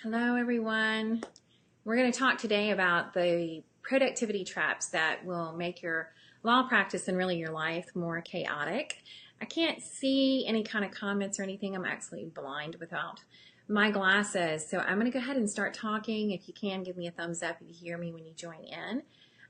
Hello, everyone. We're going to talk today about the productivity traps that will make your law practice and really your life more chaotic. I can't see any kind of comments or anything. I'm actually blind without my glasses. So I'm going to go ahead and start talking. If you can, give me a thumbs up if you hear me when you join in.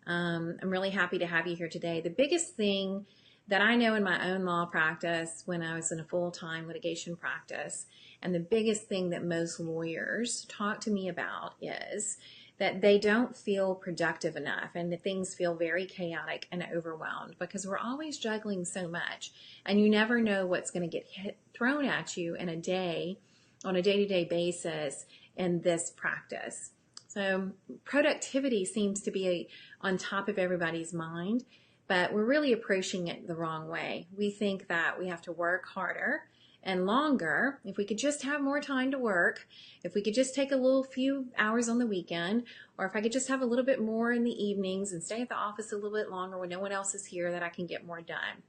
I'm really happy to have you here today. The biggest thing that I know in my own law practice when I was in a full-time litigation practice, and the biggest thing that most lawyers talk to me about is that they don't feel productive enough and that things feel very chaotic and overwhelmed because we're always juggling so much and you never know what's going to get thrown at you in a day on a day-to-day basis in this practice. So productivity seems to be on top of everybody's mind, but we're really approaching it the wrong way. We think that we have to work harder and longer. If we could just have more time to work, if we could just take a little few hours on the weekend, or if I could just have a little bit more in the evenings and stay at the office a little bit longer when no one else is here, that I can get more done.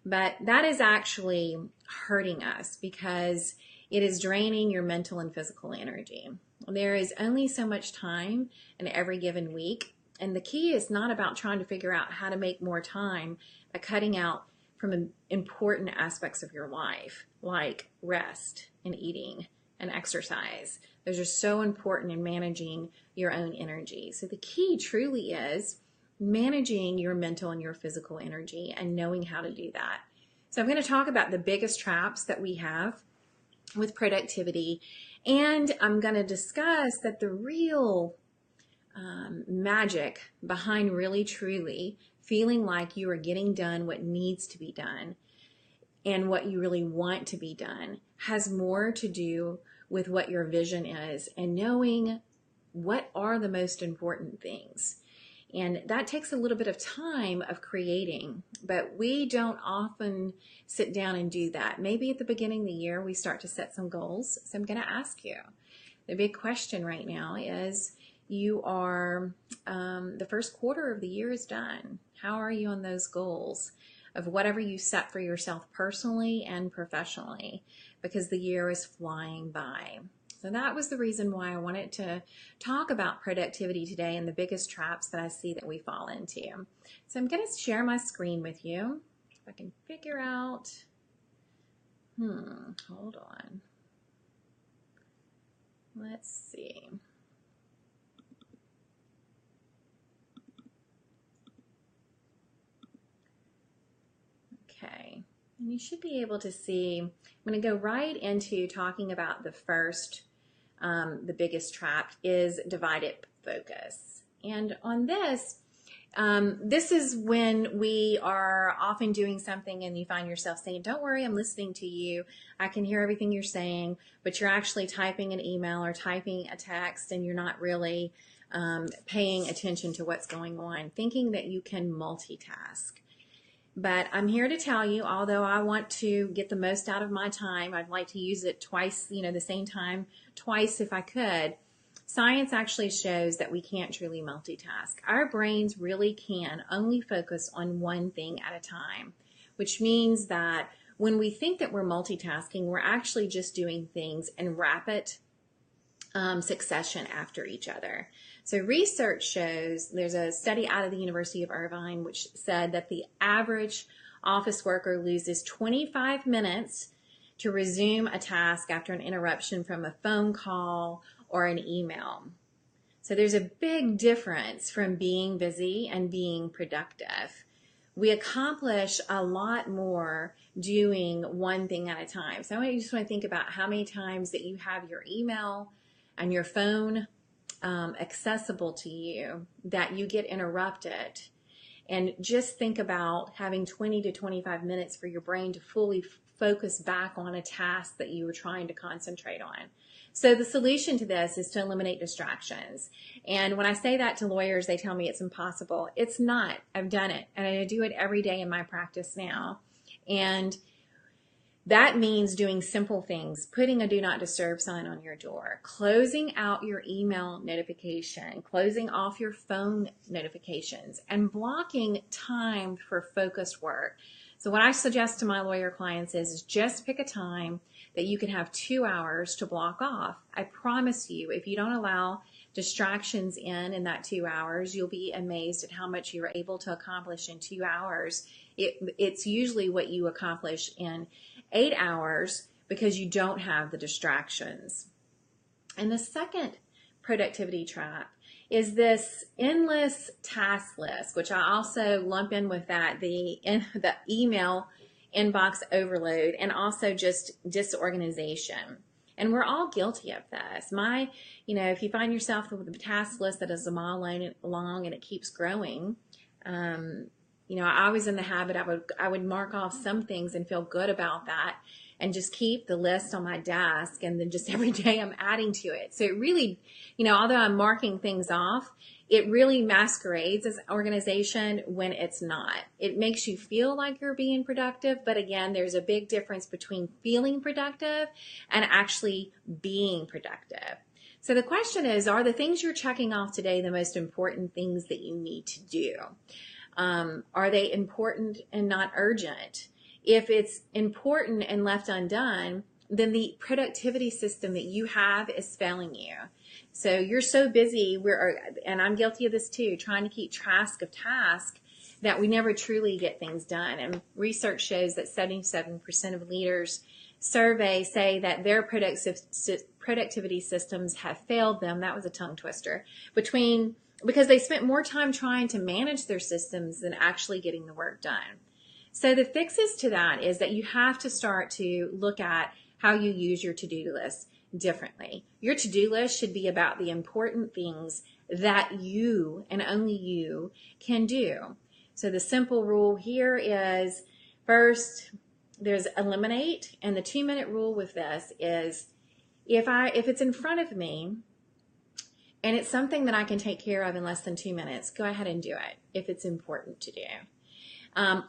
But that is actually hurting us because it is draining your mental and physical energy. There is only so much time in every given week, and the key is not about trying to figure out how to make more time by cutting out from important aspects of your life, like rest and eating and exercise. Those are so important in managing your own energy. So the key truly is managing your mental and your physical energy and knowing how to do that. So I'm going to talk about the biggest traps that we have with productivity, and I'm going to discuss that the real magic behind really truly feeling like you are getting done what needs to be done and what you really want to be done has more to do with what your vision is and knowing what are the most important things. And that takes a little bit of time of creating, but we don't often sit down and do that. Maybe at the beginning of the year, we start to set some goals. So I'm going to ask you, the big question right now is, you are, the first quarter of the year is done. How are you on those goals of whatever you set for yourself personally and professionally? Because the year is flying by. So that was the reason why I wanted to talk about productivity today and the biggest traps that I see that we fall into. So I'm going to share my screen with you. If I can figure out, hold on. Let's see. Okay, and you should be able to see, I'm going to go right into talking about the first, the biggest trap is divided focus. And on this, this is when we are often doing something and you find yourself saying, don't worry, I'm listening to you. I can hear everything you're saying, but you're actually typing an email or typing a text and you're not really paying attention to what's going on, thinking that you can multitask. But I'm here to tell you, although I want to get the most out of my time, I'd like to use it twice, the same time twice if I could. Science actually shows that we can't truly multitask. Our brains really can only focus on one thing at a time, which means that when we think that we're multitasking, we're actually just doing things in rapid succession after each other. So research shows, there's a study out of the University of Irvine which said that the average office worker loses 25 minutes to resume a task after an interruption from a phone call or an email. So there's a big difference from being busy and being productive. We accomplish a lot more doing one thing at a time. So I just want to think about how many times that you have your email and your phone accessible to you, that you get interrupted. And just think about having 20 to 25 minutes for your brain to fully focus back on a task that you were trying to concentrate on. So the solution to this is to eliminate distractions. And when I say that to lawyers, they tell me it's impossible. It's not. I've done it, and I do it every day in my practice now. And that means doing simple things, putting a do not disturb sign on your door, closing out your email notification, closing off your phone notifications, and blocking time for focused work. So what I suggest to my lawyer clients is just pick a time that you can have 2 hours to block off. I promise you, if you don't allow distractions in that 2 hours, you'll be amazed at how much you're able to accomplish in 2 hours. It's usually what you accomplish in 8 hours because you don't have the distractions. And the second productivity trap is this endless task list, which I also lump in with that, the email inbox overload, and also just disorganization. And we're all guilty of this. If you find yourself with a task list that is a mile long and it keeps growing, I was in the habit, I would mark off some things and feel good about that and just keep the list on my desk, and then just every day I'm adding to it. So it really, although I'm marking things off, it really masquerades as organization when it's not. It makes you feel like you're being productive, but again, there's a big difference between feeling productive and actually being productive. So the question is, are the things you're checking off today the most important things that you need to do? Are they important and not urgent? If it's important and left undone, then the productivity system that you have is failing you. So you're so busy, and I'm guilty of this too, trying to keep track of tasks that we never truly get things done. And research shows that 77% of leaders surveyed say that their productivity systems have failed them. That was a tongue twister. Because they spent more time trying to manage their systems than actually getting the work done. So the fixes to that is that you have to start to look at how you use your to-do list differently. Your to-do list should be about the important things that you and only you can do. So the simple rule here is, first, there's eliminate, and the 2-minute rule with this is if it's in front of me and it's something that I can take care of in less than 2 minutes, go ahead and do it if it's important to do.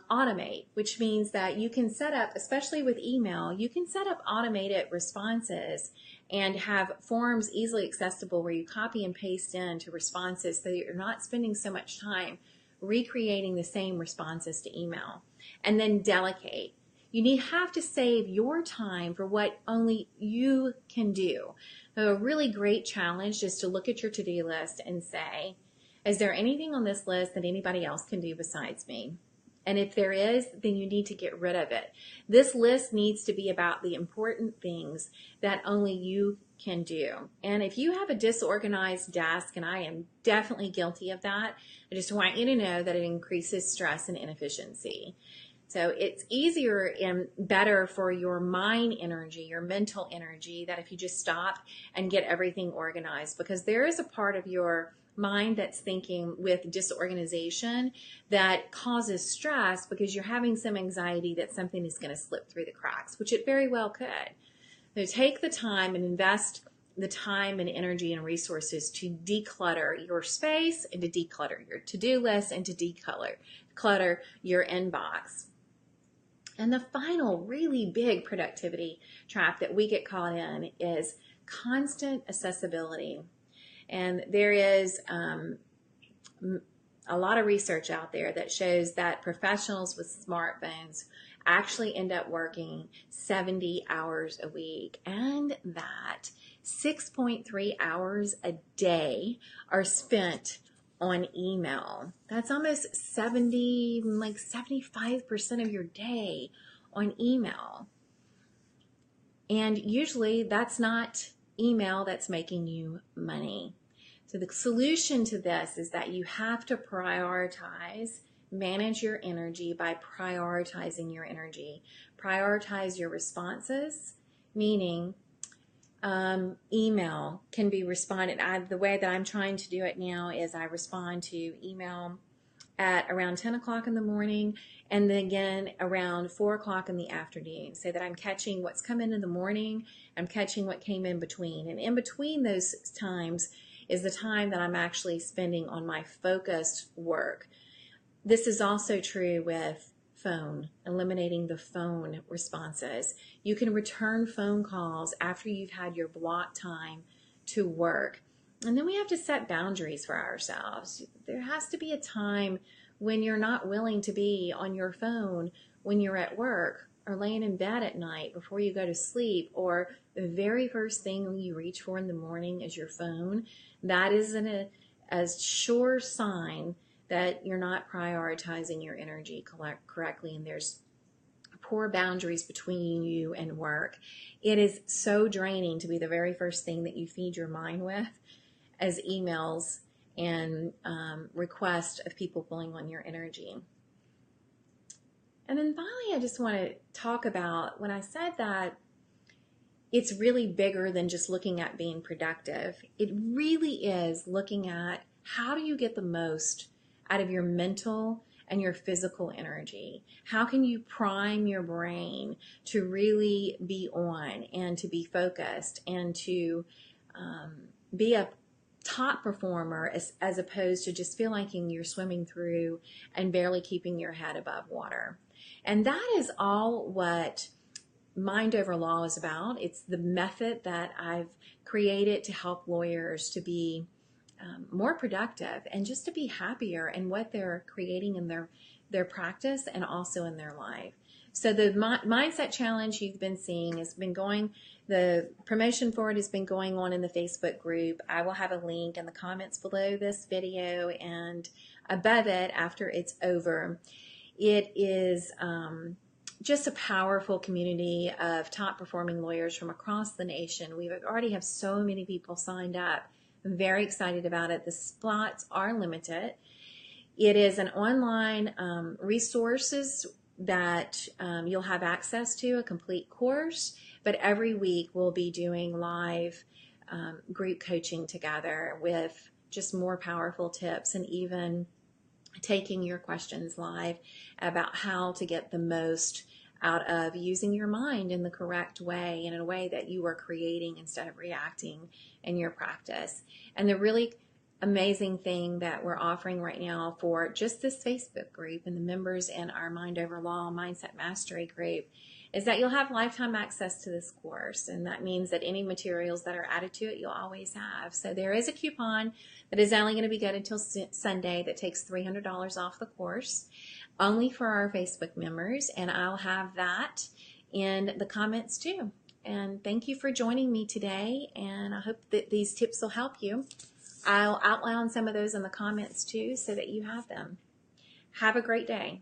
Automate, which means that you can set up, especially with email, you can set up automated responses and have forms easily accessible where you copy and paste into responses so that you're not spending so much time recreating the same responses to email. And then delegate. You have to save your time for what only you can do. So a really great challenge is to look at your to-do list and say, is there anything on this list that anybody else can do besides me? And if there is, then you need to get rid of it. This list needs to be about the important things that only you can do. And if you have a disorganized desk, and I am definitely guilty of that, I just want you to know that it increases stress and inefficiency. So it's easier and better for your mind energy, your mental energy, that if you just stop and get everything organized, because there is a part of your mind that's thinking with disorganization that causes stress because you're having some anxiety that something is going to slip through the cracks, which it very well could. So take the time and invest the time and energy and resources to declutter your space and to declutter your to-do list and to declutter your inbox. And the final really big productivity trap that we get caught in is constant accessibility. And there is a lot of research out there that shows that professionals with smartphones actually end up working 70 hours a week, and that 6.3 hours a day are spent on email. That's almost 75% of your day on email. And usually that's not email that's making you money. So the solution to this is that you have to manage your energy by prioritizing your energy. Prioritize your responses, meaning email can be responded. The way that I'm trying to do it now is I respond to email at around 10 o'clock in the morning and then again around 4 o'clock in the afternoon, so that I'm catching what's come in the morning, I'm catching what came in between. And in between those times is the time that I'm actually spending on my focused work. This is also true with phone, eliminating the phone responses. You can return phone calls after you've had your block time to work. And then we have to set boundaries for ourselves. There has to be a time when you're not willing to be on your phone when you're at work or laying in bed at night before you go to sleep, or the very first thing you reach for in the morning is your phone, that is a sure sign that you're not prioritizing your energy correctly, and there's poor boundaries between you and work. It is so draining to be the very first thing that you feed your mind with as emails and requests of people pulling on your energy. And then finally, I just want to talk about, when I said that it's really bigger than just looking at being productive, it really is looking at how do you get the most out of your mental and your physical energy. How can you prime your brain to really be on and to be focused and to be a top performer, as opposed to just feel like you're swimming through and barely keeping your head above water. And that is all what Mind Over Law is about. It's the method that I've created to help lawyers to be more productive and just to be happier in what they're creating in their practice and also in their life. So the Mindset Challenge you've been seeing has been going, the promotion for it has been going on in the Facebook group. I will have a link in the comments below this video and above it after it's over. It is just a powerful community of top performing lawyers from across the nation. We already have so many people signed up. I'm very excited about it. The slots are limited. It is an online resources that you'll have access to, a complete course, but every week we'll be doing live group coaching together with just more powerful tips, and even taking your questions live about how to get the most out of using your mind in the correct way and in a way that you are creating instead of reacting in your practice. And the really amazing thing that we're offering right now for just this Facebook group and the members in our Mind Over Law Mindset Mastery group is that you'll have lifetime access to this course, and that means that any materials that are added to it you'll always have. So there is a coupon that is only going to be good until Sunday that takes $300 off the course, only for our Facebook members, and I'll have that in the comments too. And thank you for joining me today, and I hope that these tips will help you. I'll outline some of those in the comments too so that you have them. Have a great day.